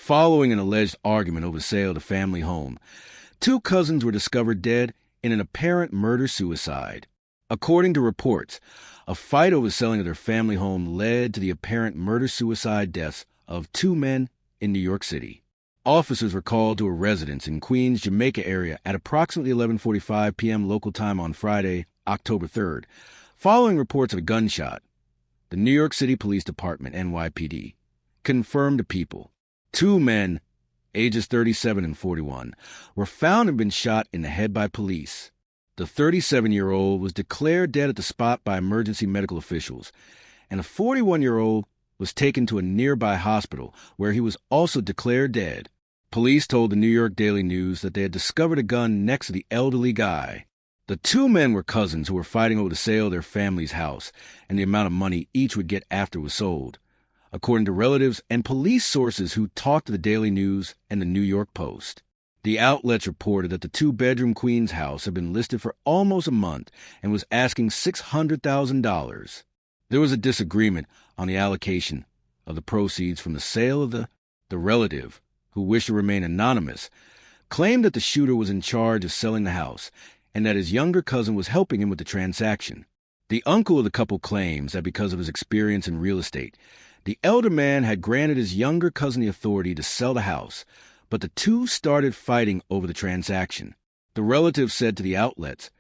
Following an alleged argument over the sale of the family home, two cousins were discovered dead in an apparent murder-suicide. According to reports, a fight over the selling of their family home led to the apparent murder-suicide deaths of two men in New York City. Officers were called to a residence in Queens, Jamaica area at approximately 11:45 p.m. local time on Friday, October 3rd, following reports of a gunshot. The New York City Police Department, NYPD, confirmed to People. Two men, ages 37 and 41, were found to have been shot in the head by police. The 37-year-old was declared dead at the spot by emergency medical officials, and a 41-year-old was taken to a nearby hospital where he was also declared dead. Police told the New York Daily News that they had discovered a gun next to the elderly guy. The two men were cousins who were fighting over the sale of their family's house and the amount of money each would get after it was sold, according to relatives and police sources who talked to the Daily News and the New York Post. The outlets reported that the two-bedroom Queens house had been listed for almost a month and was asking $600,000. There was a disagreement on the allocation of the proceeds from the sale of the relative, who wished to remain anonymous, claimed that the shooter was in charge of selling the house and that his younger cousin was helping him with the transaction. The uncle of the couple claims that because of his experience in real estate, the elder man had granted his younger cousin the authority to sell the house, but the two started fighting over the transaction. The relative said to the outlets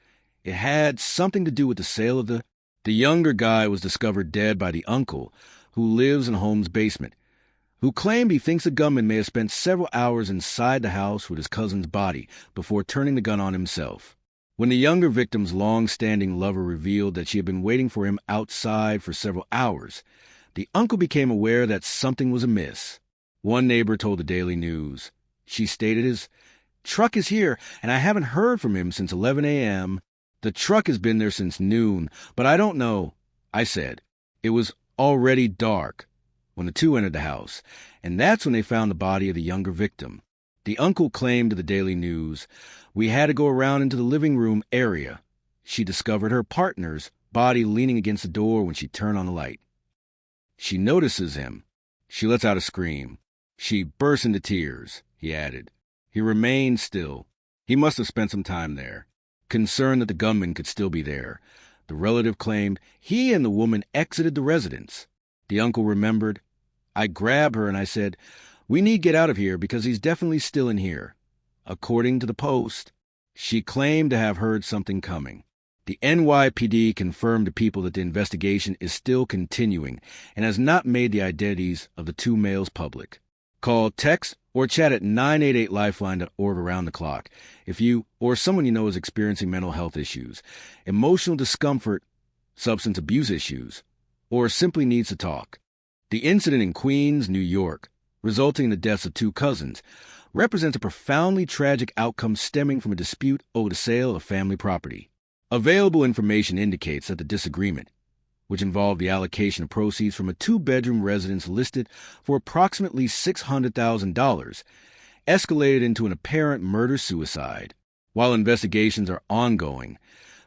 it had something to do with the sale of the younger guy was discovered dead by the uncle, who lives in Holmes' basement, who claimed he thinks the gunman may have spent several hours inside the house with his cousin's body before turning the gun on himself. When the younger victim's long-standing lover revealed that she had been waiting for him outside for several hours, the uncle became aware that something was amiss. One neighbor told the Daily News. She stated, "His truck is here, and I haven't heard from him since 11 a.m. The truck has been there since noon, but I don't know." I said. It was already dark when the two entered the house, and that's when they found the body of the younger victim. The uncle claimed to the Daily News, "We had to go around into the living room area. She discovered her partner's body leaning against the door when she turned on the light. She notices him. She lets out a scream. She bursts into tears," he added. He remained still. He must have spent some time there. Concerned that the gunman could still be there, the relative claimed he and the woman exited the residence. The uncle remembered, "I grabbed her and I said, 'We need to get out of here because he's definitely still in here.'" According to the Post, she claimed to have heard something coming. The NYPD confirmed to People that the investigation is still continuing and has not made the identities of the two males public. Call, text, or chat at 988lifeline.org around the clock if you or someone you know is experiencing mental health issues, emotional discomfort, substance abuse issues, or simply needs to talk. The incident in Queens, New York, resulting in the deaths of two cousins, represents a profoundly tragic outcome stemming from a dispute over the sale of family property. Available information indicates that the disagreement, which involved the allocation of proceeds from a two-bedroom residence listed for approximately $600,000, escalated into an apparent murder-suicide. While investigations are ongoing,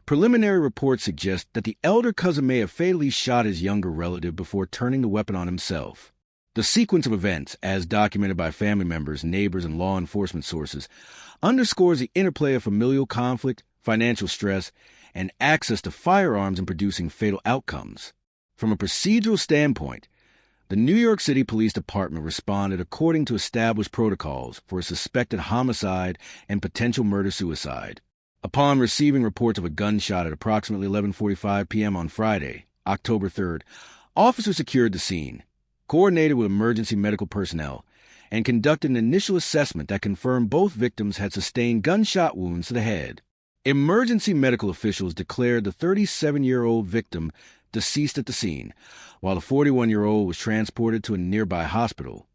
preliminary reports suggest that the elder cousin may have fatally shot his younger relative before turning the weapon on himself. The sequence of events, as documented by family members, neighbors, and law enforcement sources, underscores the interplay of familial conflict, financial stress, and access to firearms in producing fatal outcomes. From a procedural standpoint, the New York City Police Department responded according to established protocols for a suspected homicide and potential murder-suicide. Upon receiving reports of a gunshot at approximately 11:45 p.m. on Friday, October 3rd, officers secured the scene, coordinated with emergency medical personnel, and conducted an initial assessment that confirmed both victims had sustained gunshot wounds to the head. Emergency medical officials declared the 37-year-old victim deceased at the scene, while the 41-year-old was transported to a nearby hospital,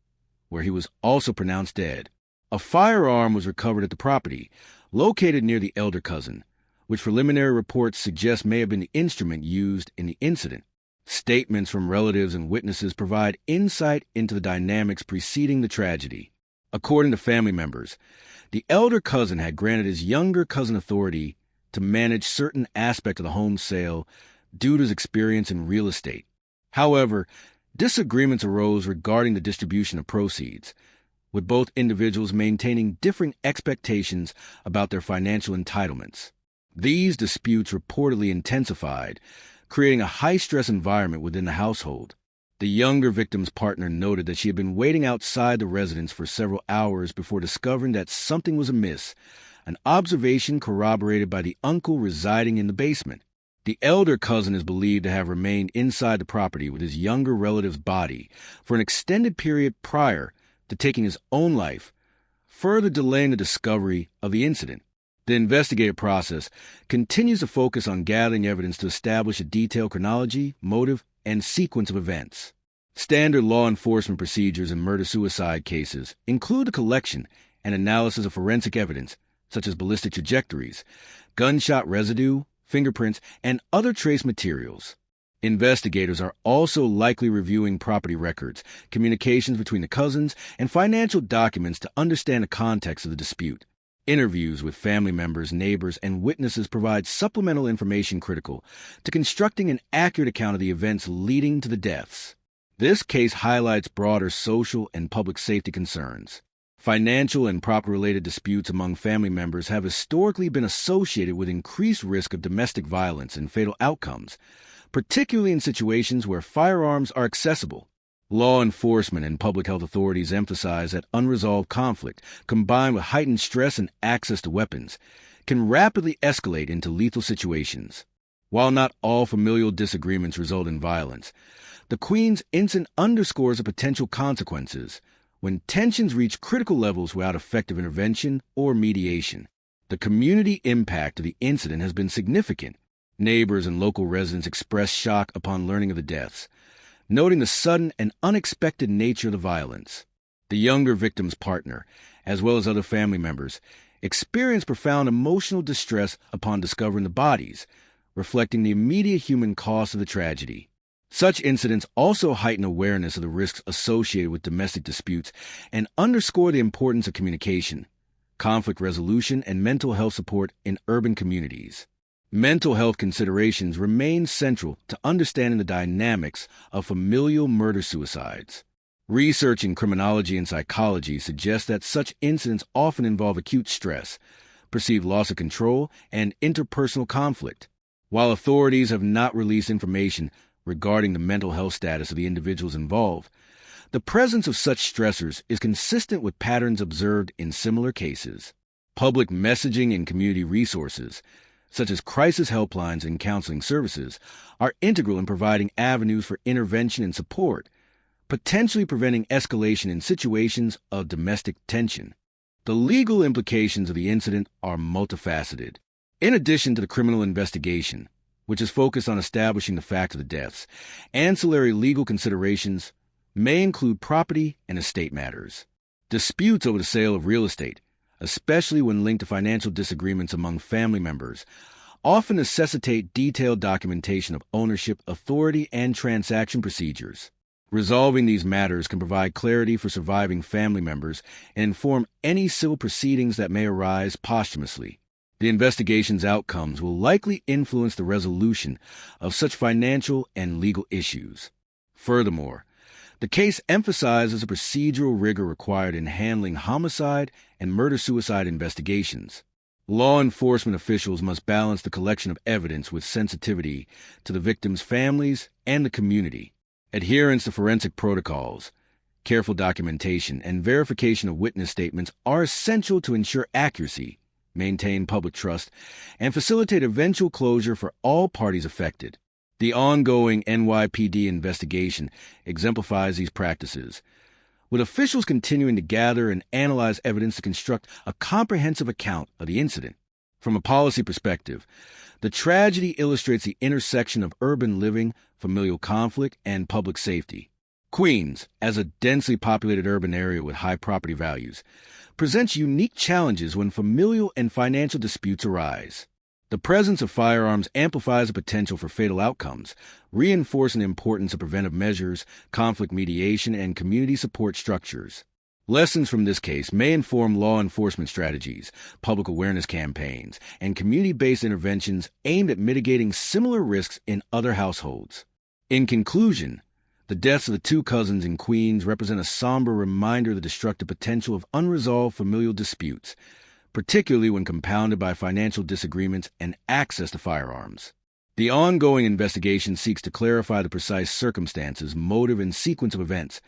where he was also pronounced dead. A firearm was recovered at the property, located near the elder cousin, which preliminary reports suggest may have been the instrument used in the incident. Statements from relatives and witnesses provide insight into the dynamics preceding the tragedy. According to family members, the elder cousin had granted his younger cousin authority to manage certain aspects of the home sale due to his experience in real estate. However, disagreements arose regarding the distribution of proceeds, with both individuals maintaining differing expectations about their financial entitlements. These disputes reportedly intensified, creating a high-stress environment within the household. The younger victim's partner noted that she had been waiting outside the residence for several hours before discovering that something was amiss, an observation corroborated by the uncle residing in the basement. The elder cousin is believed to have remained inside the property with his younger relative's body for an extended period prior to taking his own life, further delaying the discovery of the incident. The investigative process continues to focus on gathering evidence to establish a detailed chronology, motive, and sequence of events. Standard law enforcement procedures in murder-suicide cases include the collection and analysis of forensic evidence, such as ballistic trajectories, gunshot residue, fingerprints, and other trace materials. Investigators are also likely reviewing property records, communications between the cousins, and financial documents to understand the context of the dispute. Interviews with family members, neighbors, and witnesses provide supplemental information critical to constructing an accurate account of the events leading to the deaths. This case highlights broader social and public safety concerns. Financial and property-related disputes among family members have historically been associated with increased risk of domestic violence and fatal outcomes, particularly in situations where firearms are accessible. Law enforcement and public health authorities emphasize that unresolved conflict, combined with heightened stress and access to weapons, can rapidly escalate into lethal situations. While not all familial disagreements result in violence, the Queen's incident underscores the potential consequences when tensions reach critical levels without effective intervention or mediation. The community impact of the incident has been significant. Neighbors and local residents expressed shock upon learning of the deaths, noting the sudden and unexpected nature of the violence. The younger victim's partner, as well as other family members, experienced profound emotional distress upon discovering the bodies, reflecting the immediate human cost of the tragedy. Such incidents also heighten awareness of the risks associated with domestic disputes and underscore the importance of communication, conflict resolution, and mental health support in urban communities. Mental health considerations remain central to understanding the dynamics of familial murder-suicides. Research in criminology and psychology suggests that such incidents often involve acute stress, perceived loss of control, and interpersonal conflict. While authorities have not released information regarding the mental health status of the individuals involved, the presence of such stressors is consistent with patterns observed in similar cases. Public messaging and community resources, such as crisis helplines and counseling services, are integral in providing avenues for intervention and support, potentially preventing escalation in situations of domestic tension. The legal implications of the incident are multifaceted. In addition to the criminal investigation, which is focused on establishing the fact of the deaths, ancillary legal considerations may include property and estate matters. Disputes over the sale of real estate, especially when linked to financial disagreements among family members, often necessitate detailed documentation of ownership, authority, and transaction procedures. Resolving these matters can provide clarity for surviving family members and inform any civil proceedings that may arise posthumously. The investigation's outcomes will likely influence the resolution of such financial and legal issues. Furthermore, the case emphasizes the procedural rigor required in handling homicide and murder-suicide investigations. Law enforcement officials must balance the collection of evidence with sensitivity to the victims' families and the community. Adherence to forensic protocols, careful documentation, and verification of witness statements are essential to ensure accuracy, maintain public trust, and facilitate eventual closure for all parties affected. The ongoing NYPD investigation exemplifies these practices, with officials continuing to gather and analyze evidence to construct a comprehensive account of the incident. From a policy perspective, the tragedy illustrates the intersection of urban living, familial conflict, and public safety. Queens, as a densely populated urban area with high property values, presents unique challenges when familial and financial disputes arise. The presence of firearms amplifies the potential for fatal outcomes, reinforcing the importance of preventive measures, conflict mediation, and community support structures. Lessons from this case may inform law enforcement strategies, public awareness campaigns, and community-based interventions aimed at mitigating similar risks in other households. In conclusion, The deaths of the two cousins in Queens represent a somber reminder of the destructive potential of unresolved familial disputes, particularly when compounded by financial disagreements and access to firearms. The ongoing investigation seeks to clarify the precise circumstances, motive, and sequence of events,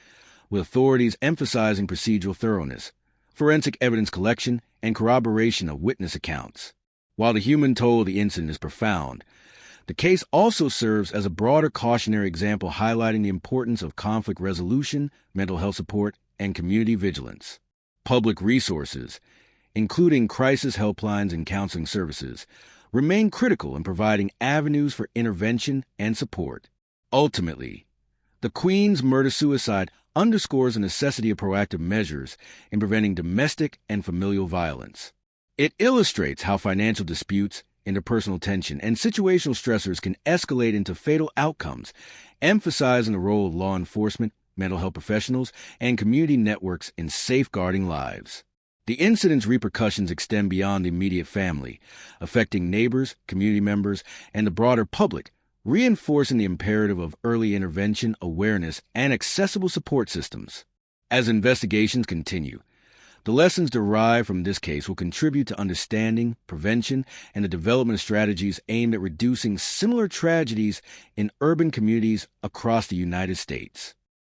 with authorities emphasizing procedural thoroughness, forensic evidence collection, and corroboration of witness accounts. While the human toll of the incident is profound, the case also serves as a broader cautionary example highlighting the importance of conflict resolution, mental health support, and community vigilance. Public resources, including crisis helplines and counseling services, remain critical in providing avenues for intervention and support. Ultimately, the Queens murder-suicide underscores the necessity of proactive measures in preventing domestic and familial violence. It illustrates how financial disputes, interpersonal tension, and situational stressors can escalate into fatal outcomes, emphasizing the role of law enforcement, mental health professionals, and community networks in safeguarding lives. The incident's repercussions extend beyond the immediate family, affecting neighbors, community members, and the broader public, reinforcing the imperative of early intervention, awareness, and accessible support systems. As investigations continue, the lessons derived from this case will contribute to understanding, prevention, and the development of strategies aimed at reducing similar tragedies in urban communities across the United States.